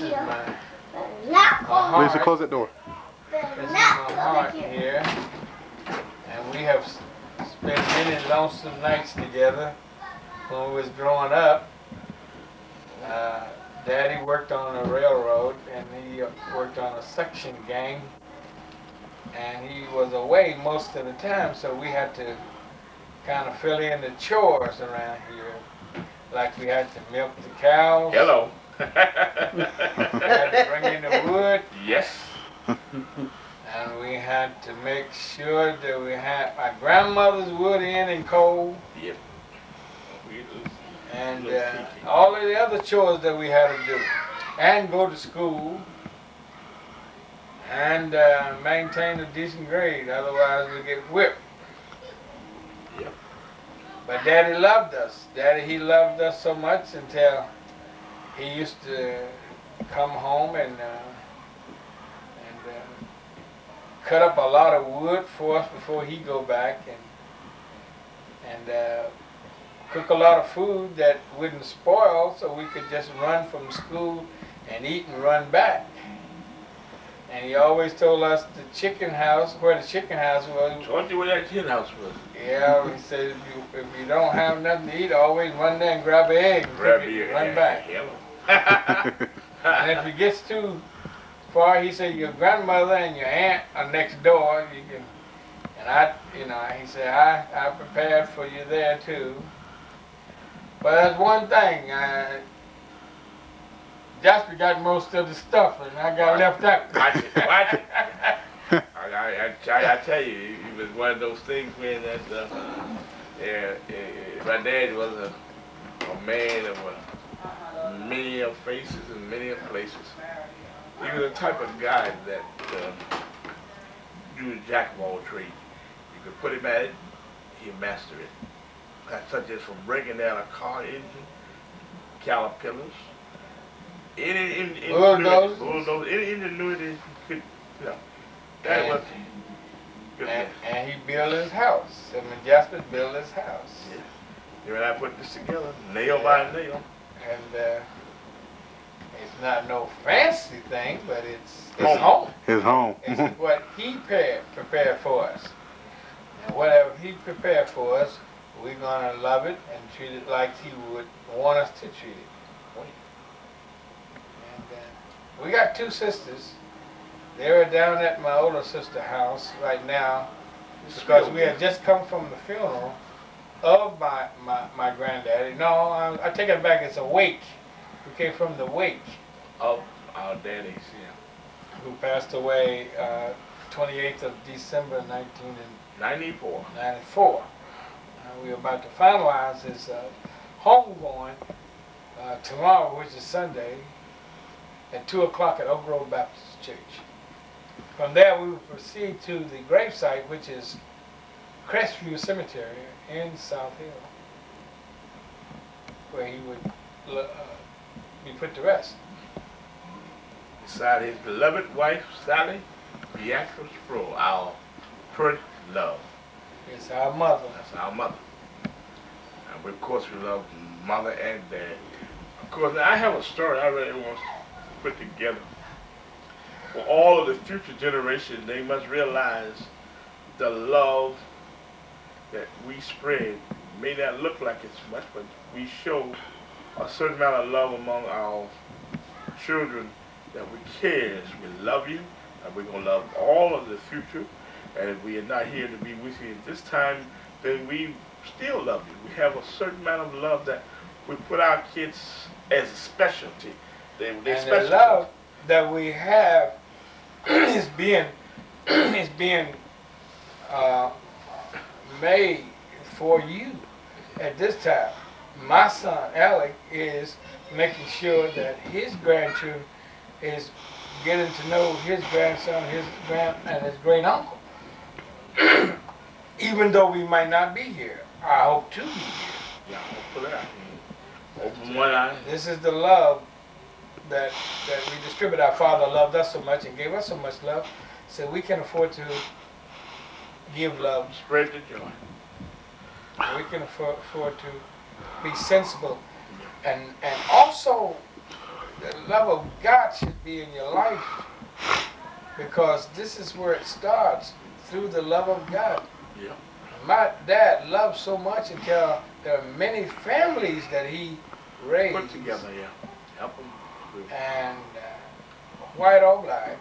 is my Please close that door. This is my heart here. And we have spent many lonesome nights together when we was growing up. Daddy worked on a railroad and he worked on a section gang. And he was away most of the time, so we had to kind of fill in the chores around here. Like we had to milk the cows. Hello. We had to bring in the wood. Yes. And we had to make sure that we had my grandmother's wood in and coal. Yep. And all of the other chores that we had to do. And go to school. And maintain a decent grade, otherwise we get whipped. Yep. But Daddy loved us. He loved us so much until he used to come home and cut up a lot of wood for us before he go back and cook a lot of food that wouldn't spoil, so we could just run from school and eat and run back. And he always told us the chicken house, where the chicken house was. Told you where that chicken house was. Yeah, he said if you don't have nothing to eat, always run there and grab an egg and run back. And if it gets too far, he said your grandmother and your aunt are next door. You can, and he said I prepared for you there too. But that's one thing. Jasper got most of the stuff, and I got left out. Watch it. I tell you, it was one of those things when that, my dad was a man of many of faces and many of places. He was the type of guy that you was a jack of all trades. You could put him at it, he'd master it. Such as from breaking down a car engine, caterpillars, any ingenuity could, that was good. And he built his house. I mean, Jasper built his house. Yeah. When I put this together, nail by nail. And it's not no fancy thing, but it's home. His home. It's what he prepared for us. And whatever he prepared for us, we're going to love it and treat it like he would want us to treat it. And we got two sisters. They're down at my older sister's house right now because we had just come from the funeral of my granddaddy. No, I take it back. It's a wake. We came from the wake of our daddies, yeah, who passed away 28th of December 1994. 94. We're about to finalize his homegoing tomorrow, which is Sunday, at 2 o'clock at Oak Grove Baptist Church. From there, we will proceed to the gravesite, which is Crestview Cemetery in South Hill, where he would be put to rest. Beside his beloved wife, Sally Beatrice-Sproul, our first love. It's our mother. That's our mother. And we, of course, we love mother and dad. Of course, I have a story I really want to put together. For all of the future generations, they must realize the love that we spread may not look like it's much, but we show a certain amount of love among our children that we care. We love you, and we're going to love all of the future. And if we are not here to be with you at this time, then we still love you. We have a certain amount of love that we put our kids as a specialty. And the love that we have is being made for you at this time. My son Alec is making sure that his grandchildren is getting to know his grandson, and his great uncle. Even though we might not be here, I hope to be here. Yeah, hope for that. Open one eye. This is the love that we distribute. Our Father loved us so much and gave us so much love, so we can afford to give love. Spread the joy. We can afford to be sensible, and also the love of God should be in your life, because this is where it starts, through the love of God. Yeah. My dad loved so much until there are many families that he raised. Put together, yeah. Help them. And white or black,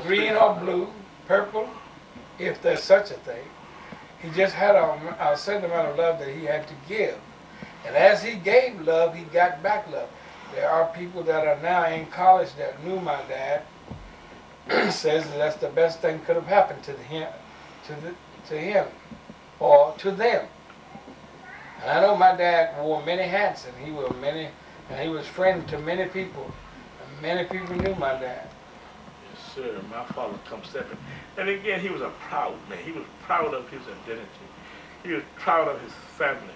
green or blue, purple, if there's such a thing. He just had a certain amount of love that he had to give. And as he gave love, he got back love. There are people that are now in college that knew my dad, says that that's the best thing could have happened to him, to him, or to them. And I know my dad wore many hats, and he was friend to many people. And many people knew my dad. Yes, sir. My father come stepping. And again, he was a proud man. He was proud of his identity. He was proud of his family.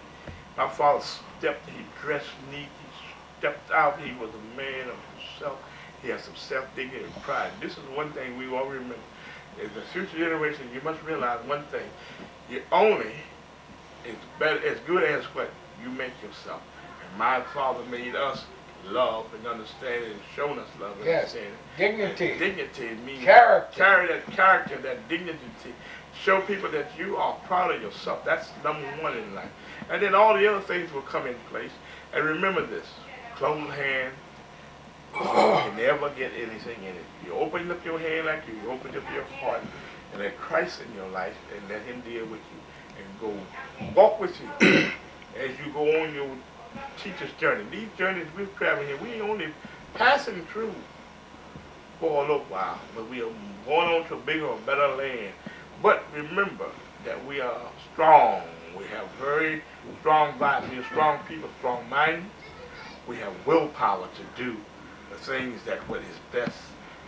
My father stepped, he dressed neat, he stepped out, he was a man of himself. He had some self-dignity and pride. This is one thing we all remember. As the future generation, you must realize one thing. You only as good as what you make yourself. And my father made us love and understanding and shown us love and understanding. Dignity. And dignity means character. Carry that character, that dignity. Show people that you are proud of yourself. That's number one in life. And then all the other things will come in place. And remember this, closed hand, you can never get anything in it. You open up your hand like you open up your heart and let Christ in your life and let him deal with you and go walk with you as you go on your teacher's journey. These journeys we're traveling here, we only passing through for a little while, but we are going on to a bigger or better land. But remember that we are strong. We have very strong bodies. We are strong people, strong minds. We have willpower to do the things that what is best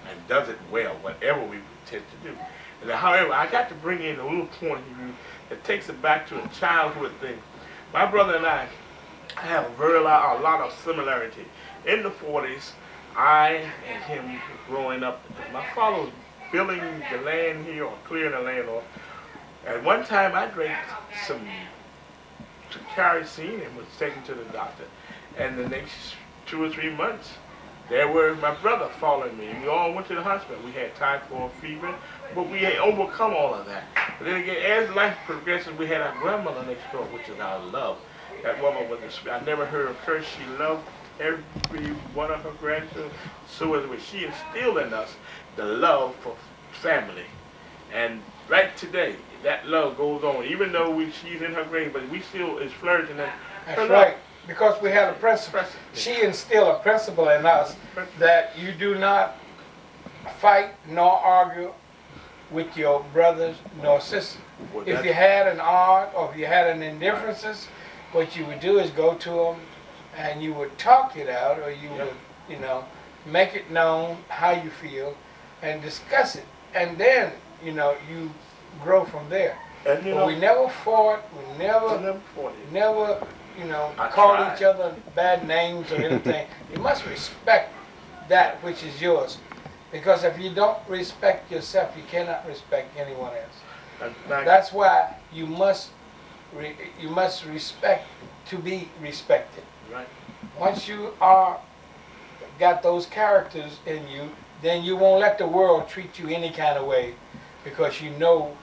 and does it well, whatever we intend to do. And however, I got to bring in a little point here that takes it back to a childhood thing. My brother and I have a lot of similarity. In the 40s, I and him growing up, my father was building the land here or clearing the land off. At one time, I drank some kerosene and was taken to the doctor. And the next 2 or 3 months, there were my brother following me. We all went to the hospital. We had typhoid fever, but we had overcome all of that. But then again, as life progresses, we had our grandmother next door, which is our love. That woman was, I never heard of her. She loved every one of her grandchildren. So as she instilled in us the love for family. And right today, that love goes on. Even though she's in her grave, but we still is flourishing. That's right. Because we have a principle. She instilled a principle in us that you do not fight nor argue with your brothers nor sisters. Well, if you had an art or if you had an indifferences, what you would do is go to them and you would talk it out, or you would, make it known how you feel and discuss it. And then, you grow from there. And, but we never fought, we never called each other bad names or anything. You must respect that which is yours. Because if you don't respect yourself, you cannot respect anyone else. That's why you must respect to be respected. Right. Once you got those characters in you, then you won't let the world treat you any kind of way, because you know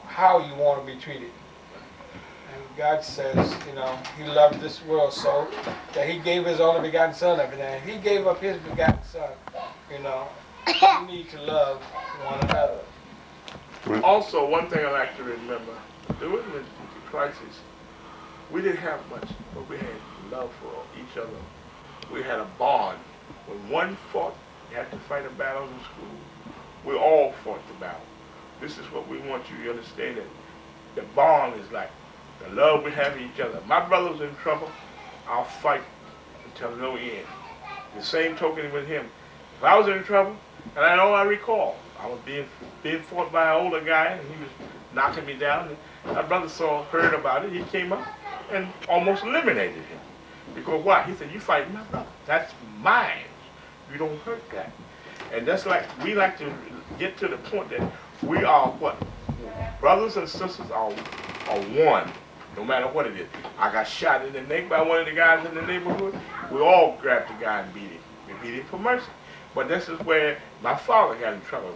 how you want to be treated. And God says, He loved this world so that He gave His only begotten Son of it. And if He gave up His begotten Son, you need to love one another. Also, one thing I like to remember, during the crisis, we didn't have much, but we had love for each other. We had a bond. When one fought, you had to fight a battle in school. We all fought the battle. This is what we want you to understand, that the bond is like the love we have for each other. My brother's in trouble, I'll fight until no end. The same token with him. If I was in trouble, and I recall, I was being fought by an older guy, and he was knocking me down. And my brother heard about it. He came up and almost eliminated him. Because why? He said, "You fighting my brother. That's mine. You don't hurt that." And that's like, we like to get to the point that we are what? Brothers and sisters are one. no matter what it is. I got shot in the neck by one of the guys in the neighborhood. We all grabbed the guy and beat him. We beat him for mercy. But this is where my father got in trouble.